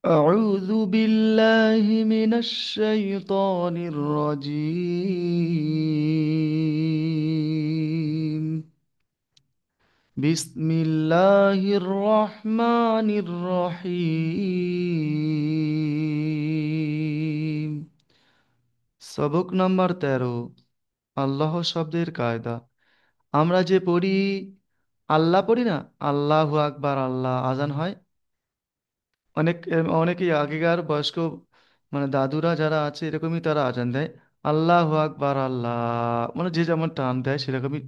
أعوذ بالله من الشيطان الرجيم. بسم الله الرحمن الرحيم। সবক নাম্বার 13, আল্লাহ শব্দের কায়দা। আমরা যে পড়ি, আল্লাহ পড়ি না, আল্লাহু আকবার, আল্লাহ আজান হয়। অনেকেই আগেকার বয়স্ক মানে দাদুরা যারা আছে এরকমই তারা আজান দেয়, আল্লাহু আকবার আল্লাহ, মানে যে যেমন টান দেয় সেরকমই।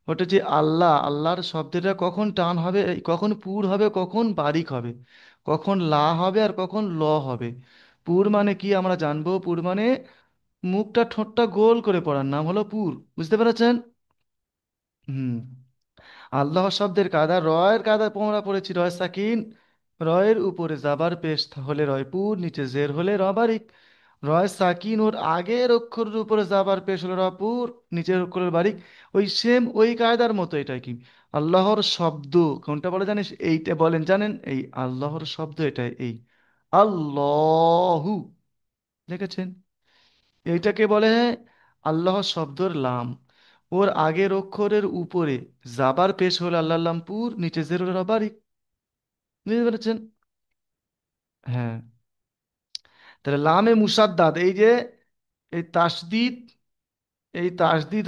ওটা যে আল্লাহ, আল্লাহর শব্দটা কখন টান হবে, কখন পুর হবে, কখন বারিক হবে, কখন লা হবে আর কখন ল হবে। পুর মানে কি আমরা জানবো, পুর মানে মুখটা ঠোঁটটা গোল করে পড়ার নাম হলো পুর, বুঝতে পেরেছেন? হুম। আল্লাহ শব্দের কায়দা, রয়ের কায়দা আমরা পড়েছি, রয় সাকিন, রয়ের উপরে জাবার পেশ হলে রয়পুর, নিচে জের হলে রবারিক। রয় সাকিন ওর আগের অক্ষরের উপরে জাবার পেশ হলে রপুর, নিচের অক্ষরের বারিক। ওই সেম ওই কায়দার মতো এটা কি, আল্লাহর শব্দ কোনটা বলে জানিস, এইটা বলেন জানেন, এই আল্লাহর শব্দ এটা এই আল্লাহু, দেখেছেন? এইটাকে বলে আল্লাহ শব্দর লাম। ওর আগের অক্ষরের উপরে জাবার পেশ হলে আল্লাহ লামপুর, নিচে জের হলে রবারিক, বুঝতে পেরেছেন? হ্যাঁ। তাহলে লামে মুসাদ্দাদ, এই যে এই তাসদিদ, এই তাসদিদ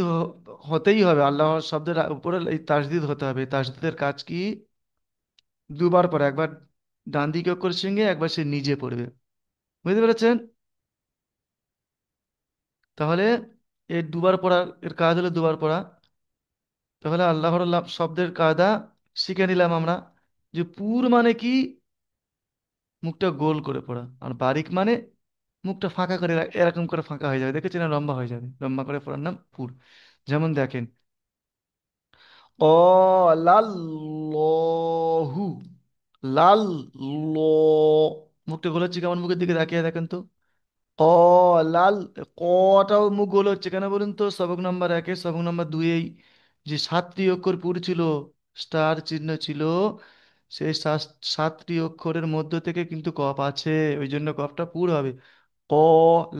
হতেই হবে, আল্লাহ শব্দের উপরে এই তাসদিদ হতে হবে। এই তাসদিদের কাজ কি, দুবার পরে, একবার ডান দিকে অক্ষরের সঙ্গে, একবার সে নিজে পড়বে, বুঝতে পেরেছেন? তাহলে এর দুবার পড়া, এর কাজ হলো দুবার পড়া। তাহলে আল্লাহর শব্দের কায়দা শিখে নিলাম আমরা, যে পুর মানে কি, মুখটা গোল করে পড়া, আর বারিক মানে মুখটা ফাঁকা করে এরকম করে ফাঁকা হয়ে যাবে, দেখেছেন? না, লম্বা হয়ে যাবে, লম্বা করে পড়ার নাম পুর। যেমন দেখেন, অ লাল্লহু, লাল ল, মুখটা গোল হচ্ছে কেমন, মুখের দিকে তাকিয়ে দেখেন তো। ক লাল, কটাও মুখ গোল হচ্ছে কেন বলুন তো? সবক নাম্বার 1, সবক নাম্বার 2 যে 7টি অক্ষর পুর ছিল, স্টার চিহ্ন ছিল, সেই 7টি অক্ষরের মধ্য থেকে কিন্তু কফ আছে, ওই জন্য কফটা পুর হবে। ক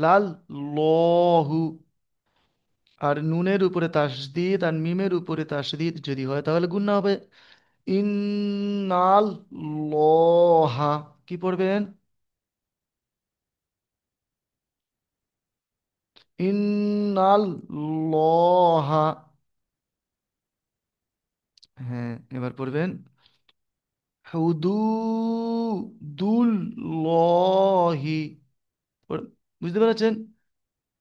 লাল লহু। আর নুনের উপরে তাসদিদ আর মিমের উপরে তাসদিদ যদি হয় তাহলে গুণনা হবে। ইন্নাল লহা, কি পড়বেন? ইন্নাল লহা। হ্যাঁ, এবার পড়বেন হুদুদুল লহি, বুঝতে পেরেছেন?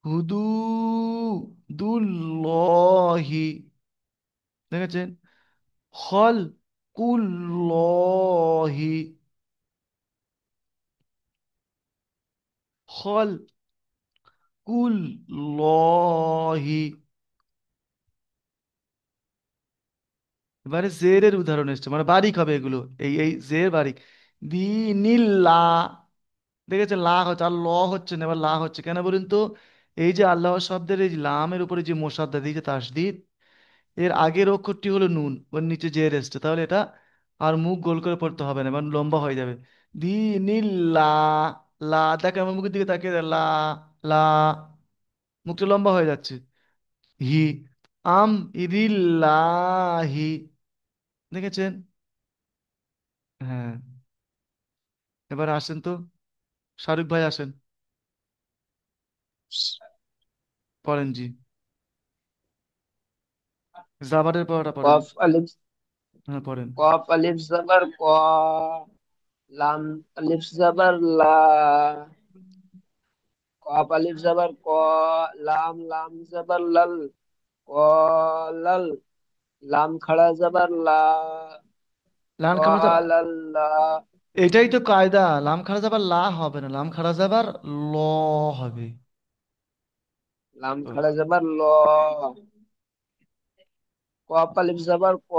হুদুদুল লহি, দেখেছেন? খল কুল্লহি, খল কুল্লহি। এবারে জেরের উদাহরণ এসছে, মানে বারিক হবে এগুলো, এই এই জের বারিক। দিনিল্লা, দেখেছেন? লা হচ্ছে, আর ল হচ্ছে না, এবার লা হচ্ছে কেন বলুন তো? এই যে আল্লাহ শব্দের এই লামের উপরে যে মোসাদ্দা দিয়েছে তাসদিদ, এর আগের অক্ষরটি হলো নুন, ওর নিচে জের এসছে, তাহলে এটা আর মুখ গোল করে পড়তে হবে না, মানে লম্বা হয়ে যাবে। দিনিল্লা, লা, দেখেন আমার মুখের দিকে তাকিয়ে দেখ, লা, লা, মুখটা লম্বা হয়ে যাচ্ছে। হি, আম ইরিল্লাহি, দেখেছেন? হ্যাঁ। এবার আসেন তো, শাহরুখ ভাই আসেন, পড়েন জি, জাবারের পড়াটা পড়েন। কফ আলিফ, হ্যাঁ পড়েন। কফ আলিফ জবর ক, লাম আলিফ জবর লা, কফ আলিফ জবর ক, লাম লাম জবর লাল, ক লাল, লাম খাড়া জবর লা, ক লাম খারা যাব, লাল্লা, এটাই তো কায়দা, লাম খারা যাবার লা হবে না, লাম খারা যাবার ল হবে। লাম ও, খাড়া জবর ল, কফ আলিফ জবর ক,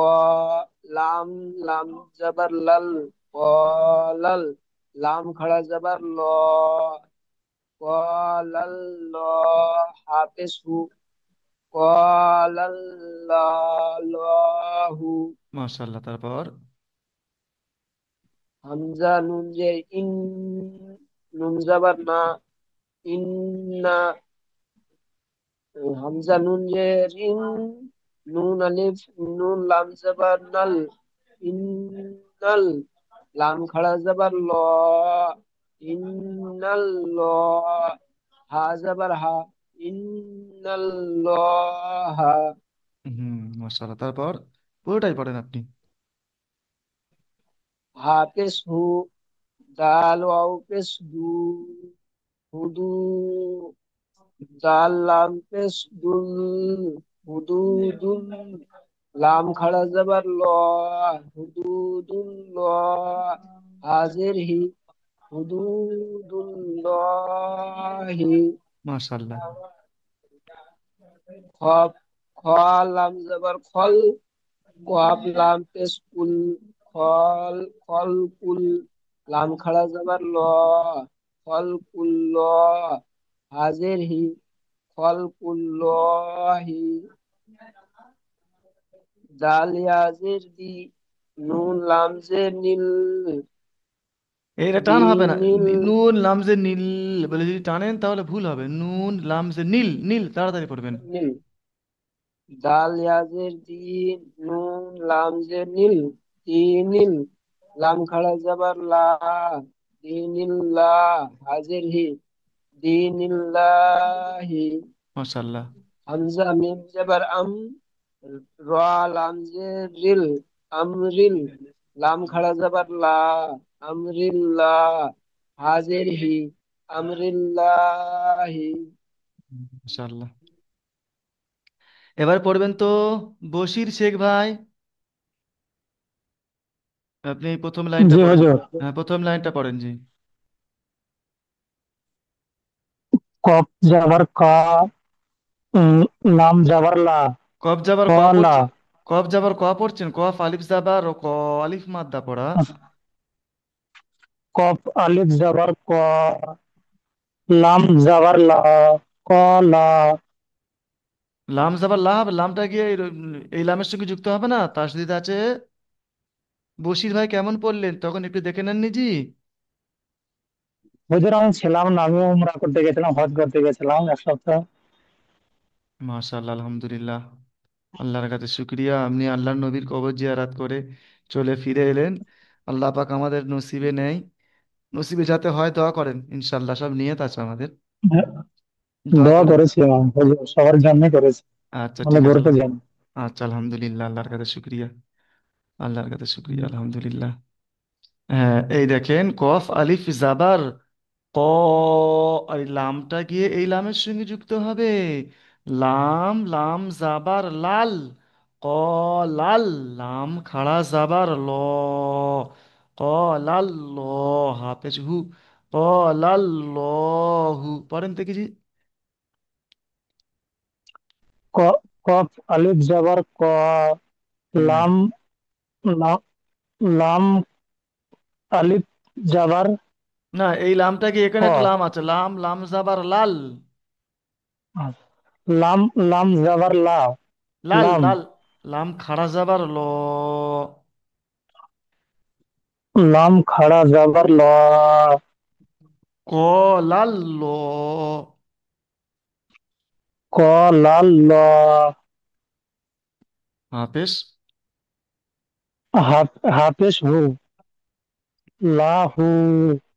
লাম লাম জবর লাল, ক লাল, লাম খাড়া জবর ল, ক লাল, হাফেজ হু, কলাল্লাহু, মাশাআল্লাহ। তারপর হামজা নুন জের ইন, নুন জবর না, ইন্না। হামজা নুন জের ইন, নুন আলিফ, নুন লাম জবর নাল, ইন্নাল। লাম খাড়া জবর ল, ইন্নাল ল। হা জবর হা, ইন্নাল হা। হুম, মাশাআল্লাহ। তারপর পুরোটাই পড়েন আপনি। হা পেশ হু, দাল ওয়াও পেশ দু, হুদু। দাল লাম পেশ দুল, হুদুদুল। লাম খাড়া জবর ল, হুদুদুল ল। হাজির হি, হুদুদুল্লাহি। মাশাআল্লাহ। খ, খ লাম জবর খল, কফ লাম পেশ কুল, খল, খল কুল। লাম খাড়া জবর ল, খল কুল ল। হাজির হি, খল কুল হি। দাল ইয়াজির দি, নুন লাম জের নিল, এটা টান হবে না। দিনিল। নুন লামজে নীল বলে যদি টানেন তাহলে ভুল হবে। নুন লামজে নীল, নীল তাড়াতাড়ি পড়বেন। নীল। দাল ইয়াজের দিন, নুন লাম জের নীল, তিনিল। লাম খাড়া জবর লা, দিনিল্লা। হাজির হি, দিনিল্লাহি। মাশাআল্লাহ। হামজা মিম জবর আম, র লাম জের রিল, আমরিল। লাম খাড়া জবর লা, আমরিল্লাহ। হাজির হি, আমরিল্লাহি। মাশাআল্লাহ। এবার পড়বেন তো বশির শেখ ভাই। আপনি এই প্রথম লাইনটা জি পড়েন। হুজুর। হ্যাঁ, প্রথম লাইনটা পড়েন জি। কফ যাবার কা, উম, লাম যাবার লা, কফ যাবার ক কলা। পড়ছে। কফ যাবার ক পড়ছেন, কফ আলিফ যাবার ও ক, আলিফ মাদ্দা পড়া। কফ আলিফ যাবার ক, লাম যাবার লা, কলা। লাম যাবার লা হবে, লামটা গিয়ে এই লামের সঙ্গে যুক্ত হবে না, তাসদিদ আছে। বশির ভাই কেমন পড়লেন তখন একটু দেখে নেন নিজি। হুজুর আমি ছিলাম না, আমি উমরা করতে গেছিলাম, হজ করতে গেছিলাম 1 সপ্তাহ। মাশাআল্লাহ, আলহামদুলিল্লাহ। আল্লাহর কাছে শুক্রিয়া, আপনি আল্লাহর নবীর কবর জিয়ারাত করে চলে ফিরে এলেন। আল্লাহ পাক আমাদের নসিবে নেই, নসিবে যাতে হয় দোয়া করেন, ইনশাল্লাহ সব নিয়ত আছে আমাদের। দোয়া দোয়া করেন। করেছি আমি, হুজুর সবার জন্য করেছি, আচ্ছা মানে ঠিক আছে। গ্রুপে জন্য। আচ্ছা আলহামদুলিল্লাহ, আল্লাহর কাছে শুক্রিয়া। আল্লাহর কাছে শুক্রিয়া, আলহামদুলিল্লাহ। হ্যাঁ, এই দেখেন কফ আলিফ জাবার ক, আর এই লামটা গিয়ে এই লামের সঙ্গে যুক্ত হবে। লাম লাম জাবার লাল, ক লাল। লাম খাড়া জাবার ল, ক লাল ল। হাফেজ হু, ক লাল ল হু। পড়েন দেখেছি। কফ আলিফ যাবার ক, হুম। লাম, লা- লাম আলিফ যাবার না, এই লামটা কি ক, এখানে একটা লাম আছে, লাম লাম জাবার লাল। লাম, লাম যাবার লা, লাল লাম, লাল। লাম খাড়া যাবার ল, লাম খাড়া যাবার ল, ক লাল ল। ক লাল ল। হাফেজ। হাফেজ হু, লা হু,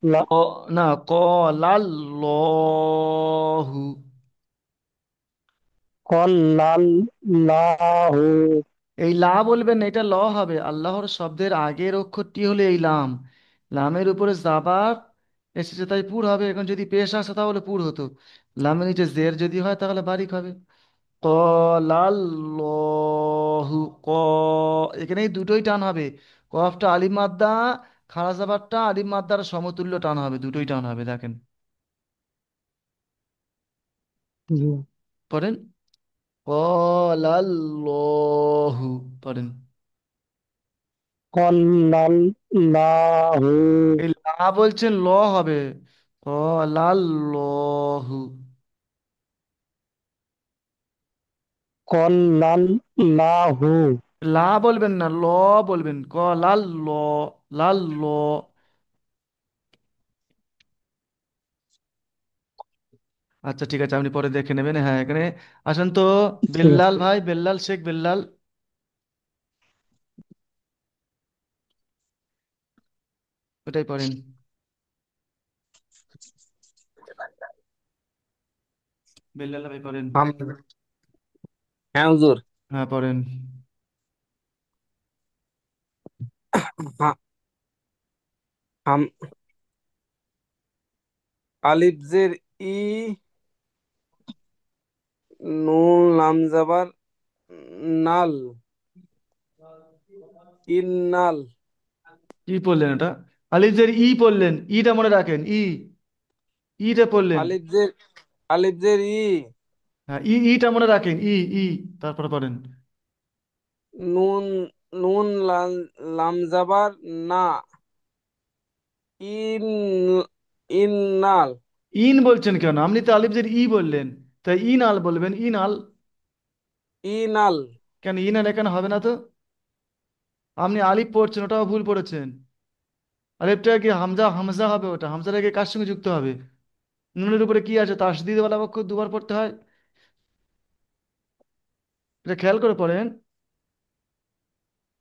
লা, ক, না, ক লাল ল হু। কল লাল লা হু। এই লা বলবেন না, এটা ল হবে। আল্লাহর শব্দের আগের অক্ষরটি হলো এই লাম। লামের উপরে জাবার এসেছে তাই পুর হবে। এখন যদি পেশ আসে তাহলে পুর হতো। লামের নিচে জের যদি হয় তাহলে বারিক হবে। ক লাল ল হু, ক। এখানে এই দুটোই টান হবে। কফটা আলিফ মাদ্দা, খাড়া জাবারটা আলিফ মাদ্দার সমতুল্য টান হবে, দুটোই টান হবে দেখেন। জি। পড়েন কলাল্লাহু। পড়েন। কল লাল লা হু, এই লা বলছেন ল হবে। কলাল্লাহু। কল লাল লা হু। লা বলবেন না, ল বলবেন। কলাল্ল, লাল ল। আচ্ছা ঠিক আছে, আপনি পরে দেখে নেবেন। হ্যাঁ, এখানে আসেন তো। ঠিক বেল্লাল আছে। ভাই, বেল্লাল শেখ বেল্লাল, ওটাই পড়েন। বেল্লাল ভাই পড়েন। হাম হ্যাঁ হুজুর। হ্যাঁ পড়েন। হা- হাম আলিফ জের ই, নুন লাম জাবার নাল, ইন্নাল। কি পড়লেন এটা? আলিফ ই পড়লেন, ইটা মনে রাখেন, ইটা পড়লেন। আলিফ জের আলিফ জের ই, হ্যাঁ, ইটা মনে রাখেন, ই তারপরে পড়েন। নুন নুন লাম জাবার না, ইন ইন্নাল। ইন বলছেন কেন? আপনি তো আলিফ ই বললেন, তাই ইনাল বলবেন, ইনাল। ইনাল। কেন ইনাল এখানে হবে না তো? আপনি আলিফ পড়ছেন, ওটাও ভুল পড়েছেন। আলিফটা কি হামজা, হামজা হবে ওটা, হামজাটা কি কার সঙ্গে যুক্ত হবে? নুনের উপরে কি আছে? তাসদিদ ওয়ালা অক্ষর দুবার পড়তে হয়, এটা খেয়াল করে পড়েন।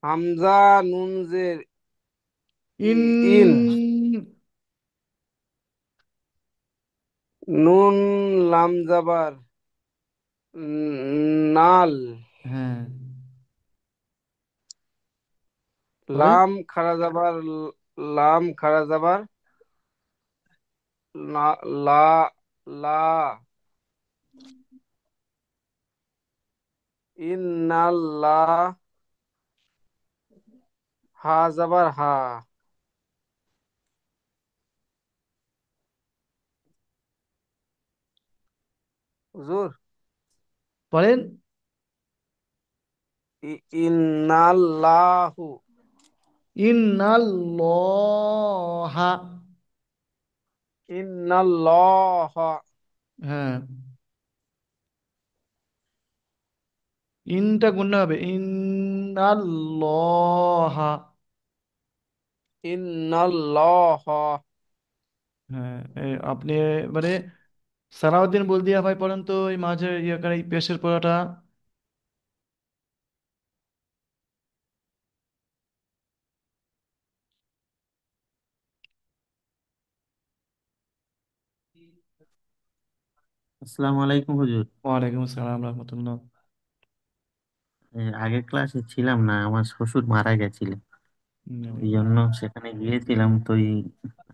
হামজা নুন জের ই, ইন। ইন, নুন লাম জাবার নাল, হ্যাঁ পড়েন। লাম খাড়া যাবার লাম খাড়া যাবার লা, লা লা, ইন্নাল্লাহ, হা যাবার হা। হুজুর, পড়েন। ইন্নাল্লাহু, ইন্নাল্লাহা। ইন্নাল্লাহ, হ্যাঁ, ইনটা গুণনা হবে, ইন্নাল্লাহা। ইন্নাল্লাহ। হ্যাঁ, আপনি মানে সালাউদ্দিন বলদিয়া ভাই পড়েন তো এই মাঝে ইয়াকার এই পেশের পড়াটা। আসসালামু আলাইকুম হুজুর। ওয়ালাইকুম আসসালাম রহমতুল্লাহ। আগের ক্লাসে ছিলাম না, আমার শ্বশুর মারা গেছিল। ওই জন্য সেখানে গিয়েছিলাম, তো এই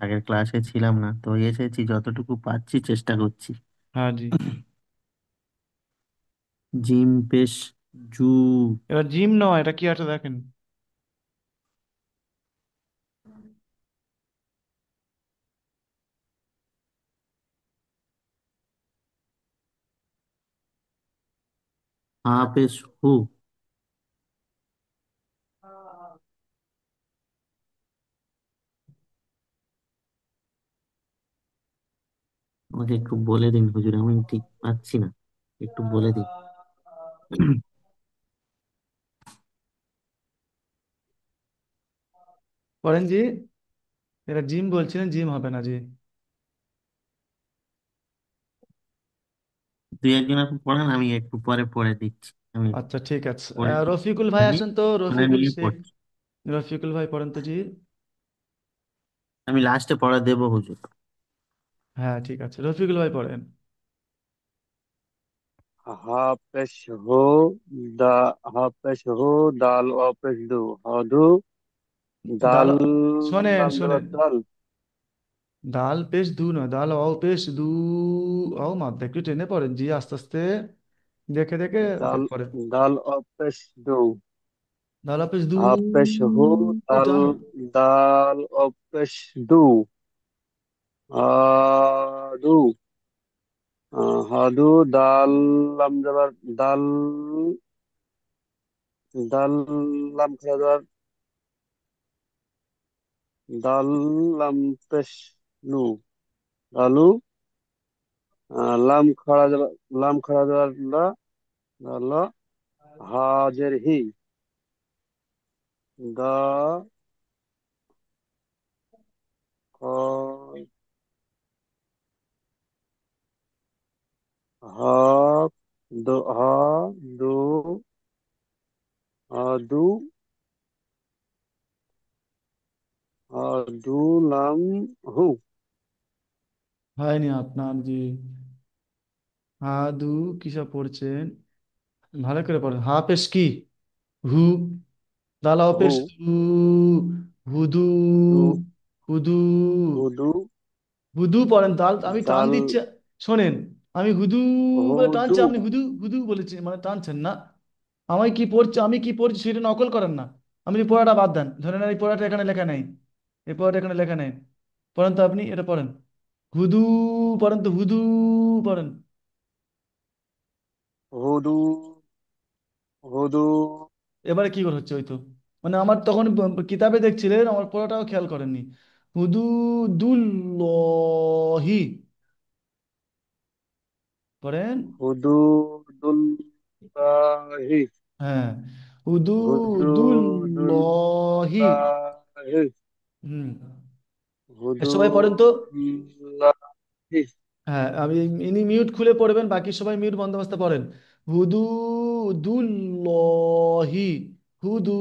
আগের ক্লাসে ছিলাম না, তো এসেছি, যতটুকু পাচ্ছি চেষ্টা করছি। হ্যাঁ জি। জিম পেশ জু, এবার জিম নয়, এটা কি আছে দেখেন। হা পেশ হু। আমাকে একটু বলে দিন হুজুর, আমি ঠিক পাচ্ছি না, একটু বলে দিন। পড়েন জি। এটা জিম বলছিলেন, জিম হবে না জি। দুই একজন আপনি পড়ান, আমি একটু পরে পড়ে দিচ্ছি। আমি আচ্ছা ঠিক আছে, পড়ে রফিকুল ভাই নিই, আসেন তো, শুনে রফিকুল নিয়ে শেখ। পড়ছি। রফিকুল ভাই পড়েন তো জি। আমি লাস্টে পড়া দেবো হুজুর। হ্যাঁ ঠিক আছে, রফিকুল ভাই পড়েন। হা পেশ হো, দা হা পেশ হো, দাল ও পেশ দু, হাদু, দাল, দাল শোনেন লাম জবর শোনেন, দাল, দাল পেশ দু নয়, দাল অ পেশ দু। ও মাত্রা একটু টেনে পড়েন জি, আস্তে আস্তে দেখে দেখে দাল পড়েন। দাল ও পেশ দু, দাল অ পেশ দু। হা পেশ হো, দাল দাল। দাল ও পেশ দু, হাদু, হাদু, দাল লাম জবর দাল, দাল লাম খারা জবর দাল, লাম পেশ নু, দালু, লাম খাড়া জবর লাম খাড়া জবর লা, ল, হাজের হি, দা, খ, हा दो दू दू लाम हु। হয়নি আপনার জি। হাদু কিসব পড়ছেন? ভালো করে পড়েন। হা পেশ কি? হু। দালাও हु পেশ দু। হুদু। दू হুদু। हुदू হুদু পড়েন। দাল আমি টান दाल দিচ্ছি। শোনেন, আমি হুদু বলে हुदू টানছি, আপনি হুদু হুদু বলেছেন, মানে টানছেন না। আমি কি পড়ছি সেটা নকল করেন না। আমি এই পড়াটা বাদ দেন, ধরেন এই পড়াটা এখানে লেখা নেই। এই পড়াটা এখানে লেখা নেই। পড়েন তো আপনি এটা পড়েন। হুদু। পড়েন তো হুদু। পড়েন। हुदू हुदू এবারে কি করে হচ্ছে? ওই তো, মানে আমার তখন কিতাবে দেখছিলেন, আমার পড়াটাও খেয়াল করেননি। হুদু দুল্লহি। পড়েন। हुदूदुल्लाहि হ্যাঁ, হুদু দুল্লহি। हुदूदुल्लाहि হুম। সবাই পড়েন তো। हुदूदुल्लाहि হ্যাঁ, ইনি মিউট খুলে পড়বেন, বাকি সবাই মিউট বন্দোবস্ত পড়েন। হুদু দুল্লহি। হুদু।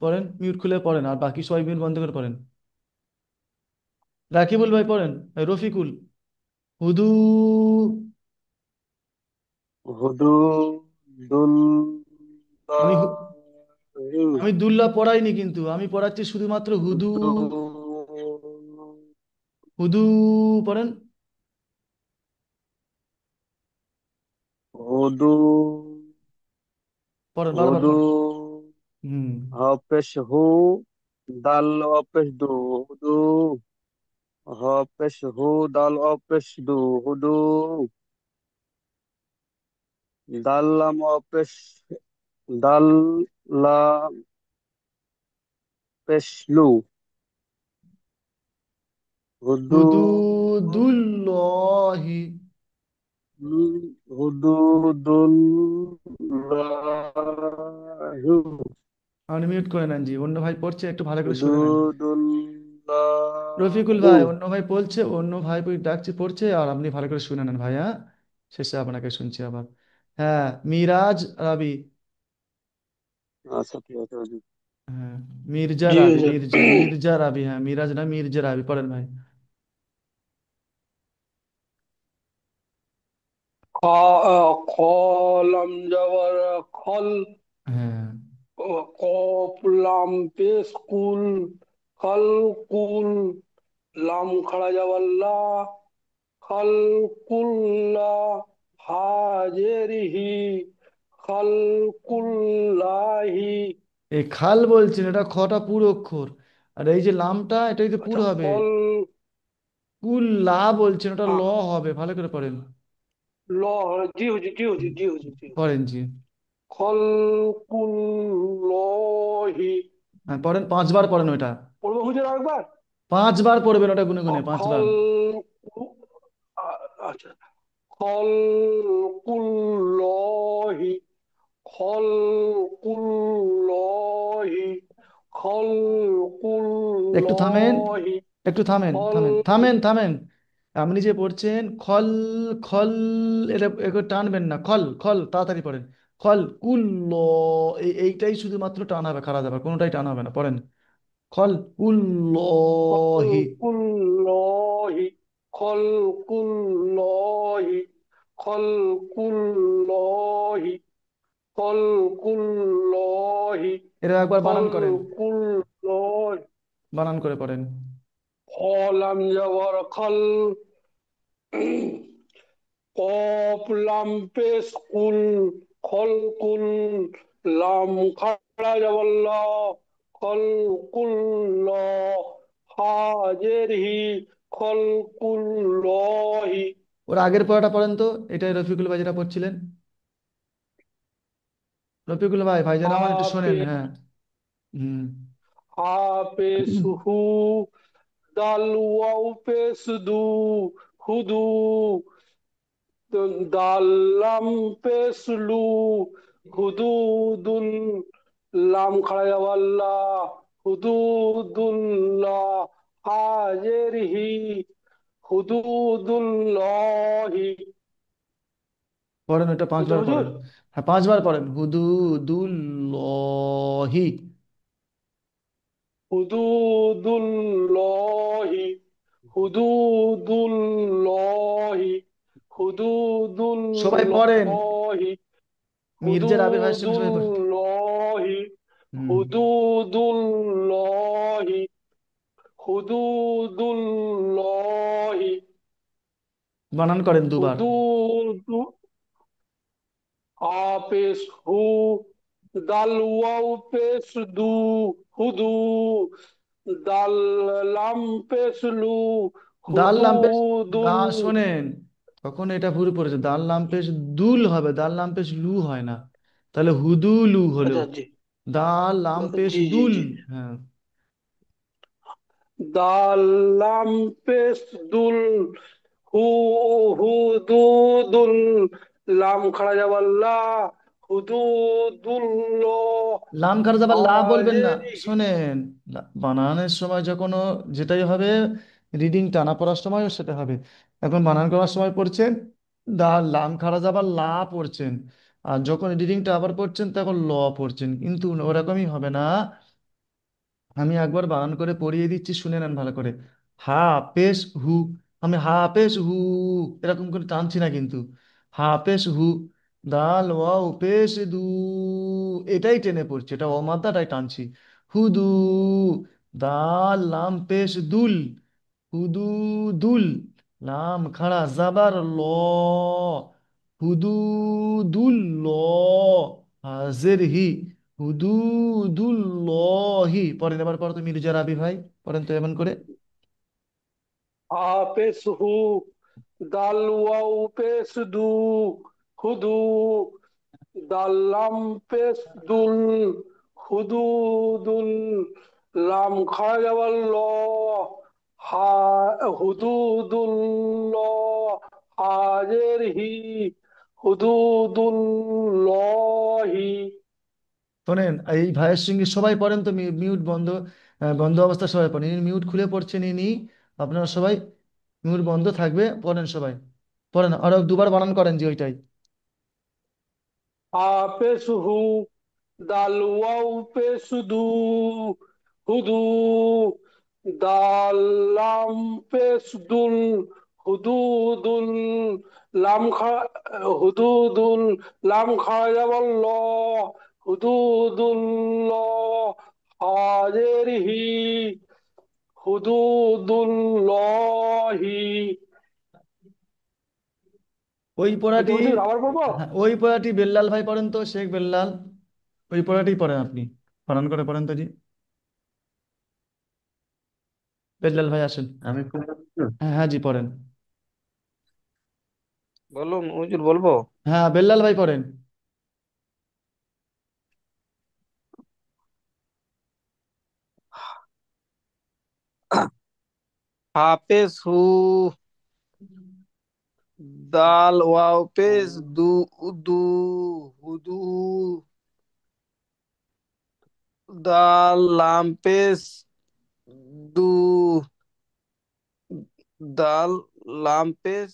পড়েন, মিউট খুলে পড়েন, আর বাকি সবাই মিউট বন্ধ করে পড়েন। রাকিবুল ভাই পড়েন। রফিকুল। হুদু। আমি হু- हुदूदुल्लाहि আমি দুল্লা পড়াইনি, কিন্তু আমি পড়াচ্ছি শুধুমাত্র হুদু। हुदू হুদু। পড়েন। हुदू পড়েন, বারবার हुदू পড়েন। হুম। पेश हु दाल पेश दू हुदू पेश हु दाल पेश दू हुदू दाल लाम पेश दाल ला पेश लू हुदू হুদু দুল্লহি। हुदू दुल्लाहु আপনি মিউট করে নেন জি, অন্য ভাই পড়ছে, একটু ভালো করে শুনে নেন। রফিকুল हुदूदुल्लाहु ভাই, অন্য ভাই বলছে, অন্য ভাই ডাকছে পড়ছে, আর আপনি ভালো করে শুনে নেন ভাই, হ্যাঁ। শেষে আপনাকে শুনছি আবার। হ্যাঁ। মিরাজ রাবি। अच्छा ठीक है जी। হ্যাঁ। মির্জা জি রাবি, হুজুর। মির্জা মির্জা রাবি, হ্যাঁ মিরাজ না, মির্জা রাবি, পড়েন ভাই। খ খলম জবর খল, হ্যাঁ। কফ লাম পেশ কুল, খল কুল, লাম খাড়া জবর লা, খল কুল্লা, হাজেরিহি, খল কুল্লাহি। এই খাল বলছেন, এটা খটা পুরো অক্ষর। আর এই যে লামটা, এটা যদি পুরো আচ্ছা হবে। খল কুল লা বলছেন, ওটা ল আহ, হবে, ভালো করে পড়েন। ল, জি হুজুর জি হুজুর জি হুজুর জি হুজুর। পড়েন জি। খল কুল্লহি। হ্যাঁ পড়েন, 5 বার পড়েন ওইটা। পড়বো হুজুর আরেকবার? 5 বার পড়বেন ওটা, গুনে গুনে খল 5 বার। আচ্ছা, খলকুল্লাহি, খলকুল্লাহি, একটু থামেন, খলকুল্লাহি, একটু থামেন, থামেন, খলকু। থামেন, থামেন। আপনি যে পড়ছেন খল, খল, এটা একটু টানবেন না, খল খল তাড়াতাড়ি পড়েন। খল কুল ল, এইটাই শুধুমাত্র টান হবে, খারাপ যাবে, কোনোটাই টান হবে না, পড়েন। খল কুল হি। খলকুল্লাহি, খলকুল্লাহি, খলকুল্লাহি, খলকুল্লাহি, এটা একবার বানান করেন, খলকুল্লাহি। বানান করে পড়েন। খলাম জবর খল, কফ লাম পেশ কুল, খল কুল, লাম খাড়া জবল্লা, খল কুল্ল, হাজের হি, খল কুল্লহি। ওর আগের পড়াটা পড়েন তো। এটাই রফিকুল ভাই যেটা পড়ছিলেন। রফিকুল ভাই, ভাইজান আমার একটু শোনেন, হাফে হ্যাঁ। হুম। হাফে সুহু, দাল ওয়াও পেশ দু, হুদু, দাল্লাম পেসলু, হুদুদুল, লাম খাড়া ওয়াল্লা, হুদুদুল্লাহ, হাজেরহি, হুদুদুল্লাহি। পড়েন, ওটা বুঝলে 5 বার হুজুর? পড়েন। হ্যাঁ, 5 বার পড়েন, হুদুদুল্লাহি। হুদুদুল্লাহি, হুদুদুল্লাহি, সবাই পড়েন, হুদুদুল্লাহি, মির্জার আবির ভাইয়ের সঙ্গে সবাই পড়েন। হুদুদুল্লাহি, হুম। হুদুদুল্লাহি, হুদুদুল্লাহি, বানান করেন 2 বার। হুদুদু, পেশ হু, দাল ওয়াও পেশ দু, হুদু, দাল লাম পেশ লু, দাল হুদু লাম পেশ, দুল। শোনেন, তখন এটা ভুল পড়েছে, দাল লাম পেশ দুল হবে, দাল লাম পেশ লু হয় না, তাহলে হুদুলু হলো। আচ্ছা জি, দাল লাম পেশ জি জি দুল। জি। হ্যাঁ। দাল লাম পেশ দুল, হু, হুদু দুল, লাম খাড়া যাবার লা, হুদু দুল, লাম খারা যাবার লা বলবেন না, হাজের হি। শোনেন, বানানের সময় যখন যেটাই হবে, রিডিং টানা পড়ার সময় সেটা হবে। এখন বানান করার সময় পড়ছেন দা, লাম খারা যাবার লা পড়ছেন, আর যখন রিডিংটা আবার পড়ছেন তখন ল পড়ছেন, কিন্তু ওরকমই হবে না। আমি একবার বানান করে পড়িয়ে দিচ্ছি, শুনে নেন ভালো করে। হা পেশ হু, আমি হা পেশ হু এরকম করে টানছি না কিন্তু। হা পেশ হু, দাল ওয়াও পেশ দু, এটাই টেনে পড়ছে, এটা অমাত্রাটাই টানছি। হুদু, দাল লাম পেশ দুল, হুদু দুল, লাম খাড়া জাবার ল, হুদু দুল ল, হাজের হি, হুদুদুল্লাহি। পড়েন, এবার পড়ো তো মির্জা রাবি ভাই, পড়েন তো এমন করে। পেশ হু, দাল ওয়াও পেশ দু, হুদু, দাল লাম পেশ দুল, হুদু দুল, লাম খাড়া যাবার ল, হা, হুদু দুল, ল, হাজের হি, হুদু দুল, হি। শোনেন, এই ভাইয়ের সঙ্গে সবাই পড়েন তো, মিউট বন্ধ, বন্ধ অবস্থা সবাই পড়েন, ইনি মিউট খুলে পড়ছেন ইনি, আপনারা সবাই মিউট বন্ধ থাকবে, পড়েন সবাই, পড়েন, আরো 2 বার বানান করেন যে ওইটাই। পেশ হু, দাল ওয়াও পেশ দু, হুদু, দাল লাম পেশ দুল, হুদুদুল, লাম খা, হুদুদুল, লাম খাড়া যাবার ল, হুদুদুল, ল, হাজের হি, হুদুদুল্লাহি। ওই পড়াটি, হুজুর আবার বলবো? হ্যাঁ, ওই পড়াটি বেল্লাল ভাই পড়েন তো, শেখ বেল্লাল, ওই পড়াটি পড়েন আপনি, বানান করে পড়েন তো জি, বেল্লাল ভাই আসেন। আমি পড়বো? হ্যাঁ হ্যাঁ জি পড়েন। বলুন হুজুর, বলবো? হ্যাঁ বেল্লাল ভাই পড়েন। হাফেজ হু, দাল ওয়াও পেশ দু, উদু, হুদু, দাল লাম পেশ দু, দাল লাম পেশ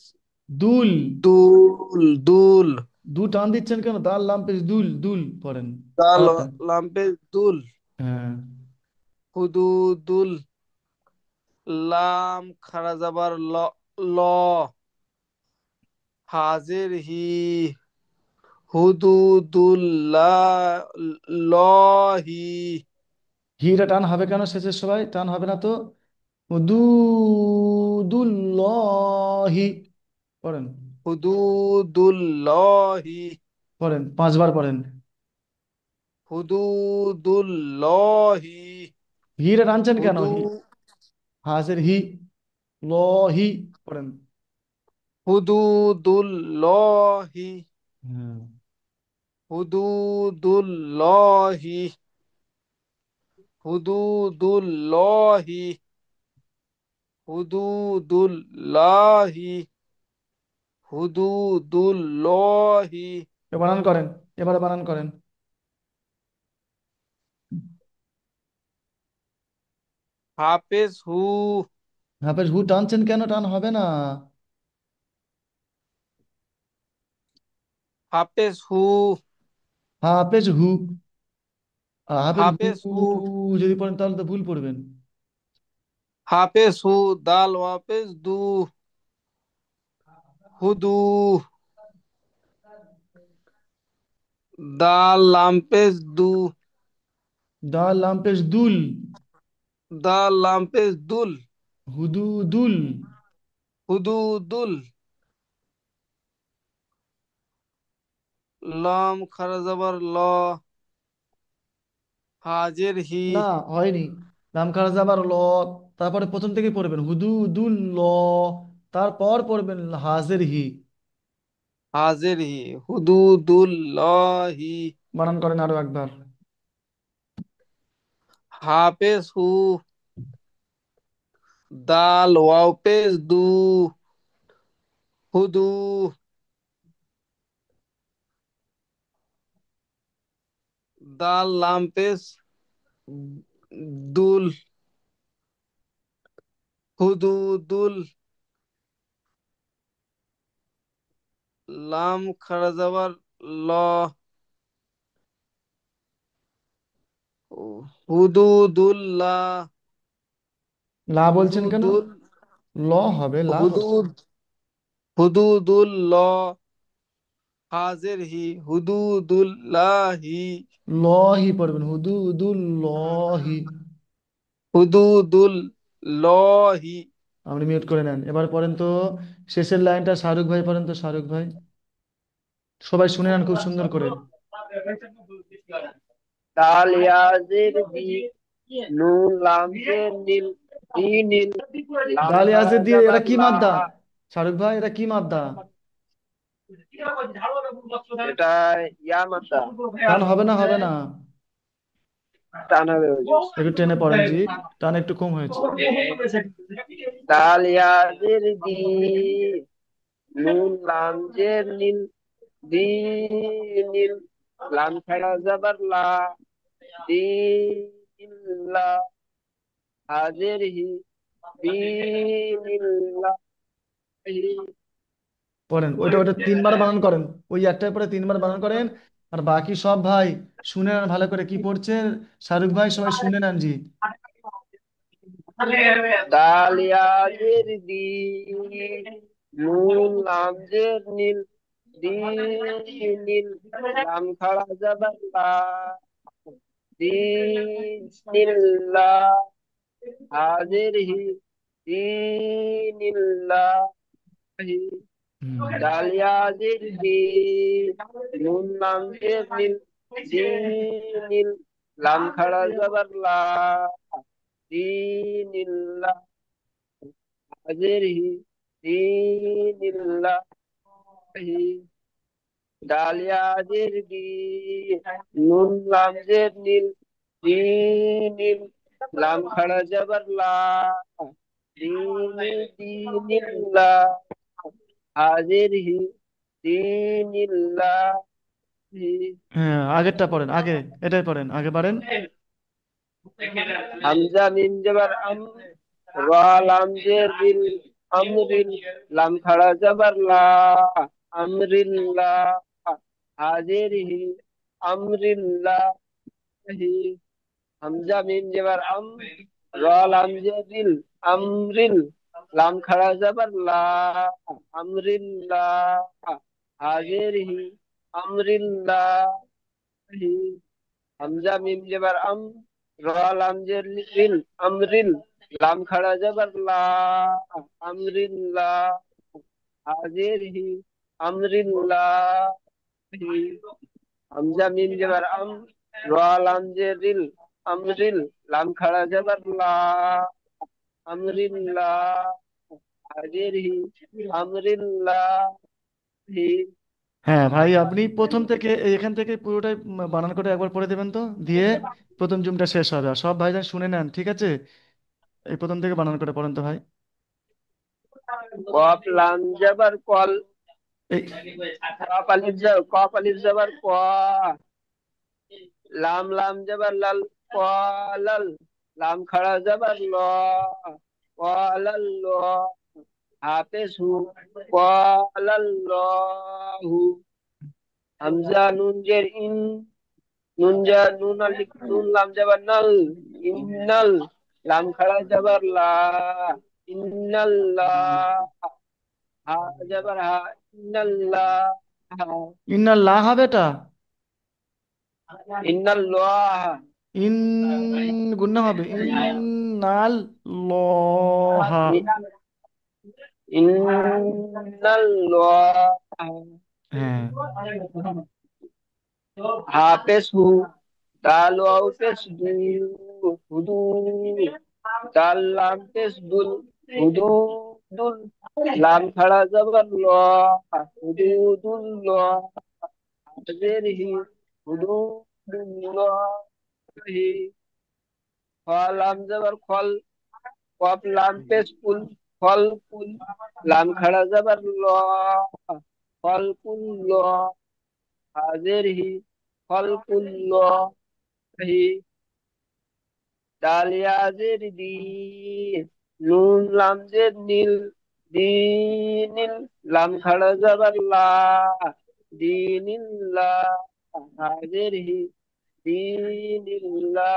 দুল, দুল, দুল, দু টান দিচ্ছেন কেন, দাল লাম পেশ দুল, দুল পড়েন। দাল আর টান, লাম পেশ দুল, হ্যাঁ। হুদু দুল, লাম খাড়া যাবার ল, ল, হাজের হি, হুদুদুল্লাহি। হিটা টান হবে কেন শেষের সবাই, টান হবে না তো। দু, দুল্লাহি, পড়েন, হুদুদুল্লাহি, পড়েন 5 বার পড়েন। হুদুদুল্লাহি, হিটা টানছেন কেন, হুদু, হি, হাজের হি, ল, হি, পড়েন। হুদুদুল্লাহি, হ্যাঁ। হুদুদুল্লাহি, হুদুদুল্লাহি, হুদুদুল্লাহি, হুদুদুল্লাহি। বানান করেন, এবারে বানান করেন। হাফেজ হু, হাফেজ হু টানছেন কেন, টান হবে না। হাফেজ হু। হাফেজ হু। আর হাফেজ হু হাফেজ হু। যদি পড়েন তাহলে তো ভুল পড়বেন। হাফেজ হু। দাল ওয়াফেজ দু। হুদু। দাল লামপেজ দু। দাল লাম পেশ দুল। দাল লামপেজ দুল। হুদু দুল। হুদু দুল। লম খারাজাবার ল। হাজের হি। না, হয়নি। লাম খারা যাবার ল, তারপরে প্রথম থেকে পড়বেন হুদু দুল ল, তারপর পড়বেন হাজের হি। হাজের হি। হুদু দুল ল হি। বানান করেন আরো একবার। হাফেজ হু। দাল ওয়াফেজ দু। হুদু। দাল লামপেজ দুল। হুদু দুল। লাম খারাজাবার ল। হুদুদুল্লাহ। লা বলছেন কেন? হুদুদুল। ল হবে, লা হবে। হুদুদ। হুদুদুল্লাহ। হাজের হি। হুদুদুল্লাহি। ল হি পড়বেন, হুদু দুল ল হি। হুদুদুল্লাহি। আপনি মিউট করে নেন, এবার পড়েন তো শেষের লাইনটা। শাহরুখ ভাই পড়েন তো, শাহরুখ ভাই। সবাই শুনে নেন খুব সুন্দর করে। দাল ইয়াজির দি। নুন লামজের নীল। দি নীল। লাম দাল খাড়া ইয়াজের দিয়ে এরা যাবার কি লা। মাদ্দা? শাহরুখ ভাই, এরা কি মাদ্দা? এটা ইয়া মাত্রা। টান হবে না, হবে না। টান হবে একটু টেনে পড়েন জি, টান একটু কম হয়েছে। দাল ইয়াজির দি। নুন লামজের নীল। দি নীল। লাম খাড়া যাবার লা। দি লা। হাজের হি। দি পড়েন ওইটা, ওইটা তিনবার বানান করেন। ওই একটার পরে তিনবার বানান করেন। আর বাকি সব ভাই শুনে নেন ভালো করে কি পড়ছে। শাহরুখ ভাই সবাই শুনে নেন জি। দালিয়াজের দি। নুন লামজের নীল। দি নীল। লাম খাড়া যাবার লা। দি নীল্লা। হাজের হি। দি নীল্লাহি। হুম। দালিয়াজের দি। নুন লামজের নীল। দি নীল। লাম খাড়া যাবার লা। দি নীল্লা। হাজের হি। দি নীল্লাহি। ডালিয়াজের দি। নুন লামজের নীল। দি নীল। লাম খাড়া যাবার লা। দি দি নীল্লা। হাজের হি। দি নীল্লাহি। হ্যাঁ, আগেরটা পড়েন আগে। এটাই পড়েন আগে, পারেন। হামজা মিম জবর আম। র লাম জের রিল। আমরিল। লাম খাড়া জবর লা। আমরিল্লাহ। হাজের হি। আমরিল্লাহি। হামজা মিম জবর আম। র লাম জের রিল। আমরিল। লাম খাড়া জবর লা। আমরিল্লাহ। হাজের হি। আমরিল্লাহি। হামজা মিম জবর আম। র লাম জের রিল। আমরিল। লাম খাড়া জবর লা। আমরিল্লাহ। হাজের হি। আমরিল্লাহি। হামজা মিম জবর আম। র লাম জের রিল। আমরিল। লাম খাড়া জবর লা। আমরিল্লাহ। হাজের হি। আমরিল্লাহি। হ্যাঁ ভাই, আপনি প্রথম থেকে এখান থেকে পুরোটাই বানান করে একবার পড়ে দেবেন তো, দিয়ে প্রথম জুমটা শেষ হবে। আর সব ভাইজান শুনে নেন, ঠিক আছে? এই প্রথম থেকে বানান করে পড়েন তো ভাই। কফ লাম জবর কল। এই কফ আলিফ জবর ক। লাম লাম জবর লাল। কলাল। লাম খাড়া জবর ল। কলাল্ল। হাফেজ হু। কলাল্লাহু। হামজা নুন জের ইন, নুন আলিফ নুন লাম জাবার নাল, ইন্নাল, লাম খাড়া জাবার লা, ইন্নাল্লাহ, হা জাবার হা, ইন্নাল্লাহ, ইন্নাল্লাহ বেটা, ইন্নাল্লাহ, ইন গুন্না হবে, ইন্নাল লহা। ইন্নাল্লাহ, হ্যাঁ। হাফেজ হু, দাল ওয়াও পেশ দু, হুদু, দাল লাম পেশ দুল, হুদু দুল, লাম খাড়া জবর ল, হুদু দুল ল, হাজের হি, হুদু দুল ল, হি, খ লাম জবর খল, কফ লাম পেশ কুল, ফল কুল, লাম খাড়া জবর ল, ফল কুল ল, হাজের হি, ফল কুল ল, হি, ডালিয়াজের দি, নুন লামজের নীল, দিনিল, লাম খাড়া যাবার লা, দিনিল্লা, হাজের হি, দিনিল্লাহি,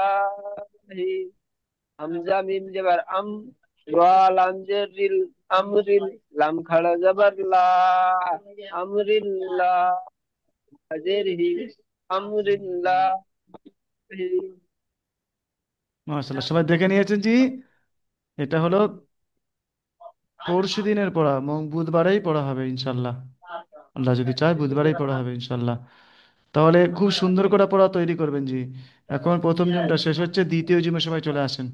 হামজা মিম যাবার আম, রা লামজের রিল, আমরিল, লাম খাড়া যাবার লা, আমরিল্লা, হাজের হি, আমরিল্লাহি। মাশাআল্লাহ, সবাই দেখে নিয়েছেন জি। এটা হলো পরশু দিনের পড়া, বুধবারেই পড়া হবে ইনশাল্লাহ। আল্লাহ যদি চায় বুধবারেই পড়া হবে ইনশাল্লাহ। তাহলে খুব সুন্দর করে পড়া তৈরি করবেন জি। এখন প্রথম জুমটা শেষ হচ্ছে, দ্বিতীয় জুমে সবাই চলে আসেন।